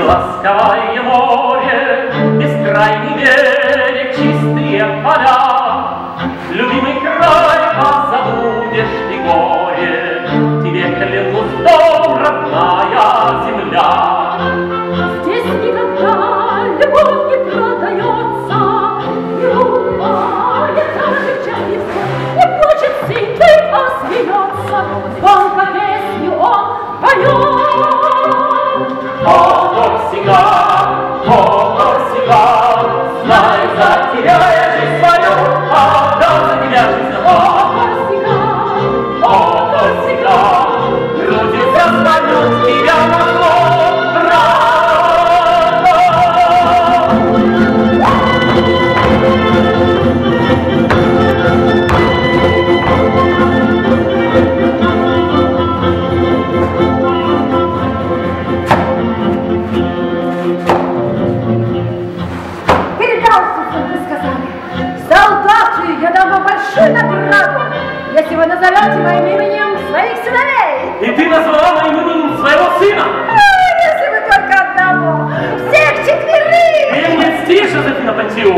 ласковое море, бескрайний берег, чистые поля. Любимый край, позабудешь ты горе, тебе клянусь, дом, родная земля. Здесь никогда любовь не продается, не улыбается даже частица, не плачет сытой, а смеется, звонко песню он поет. О, Корсика, знай, затеряя жизнь свою, отдам за тебя жизнь. О, Корсика, грудью зазвоню тебя поклон, брат. Я дам вам большую награду, если вы назовете моим именем своих сыновей. И ты назвала моим именем своего сына? Если вы только одного, всех четверых. Ты мне льстишь, Жозефина Пантио?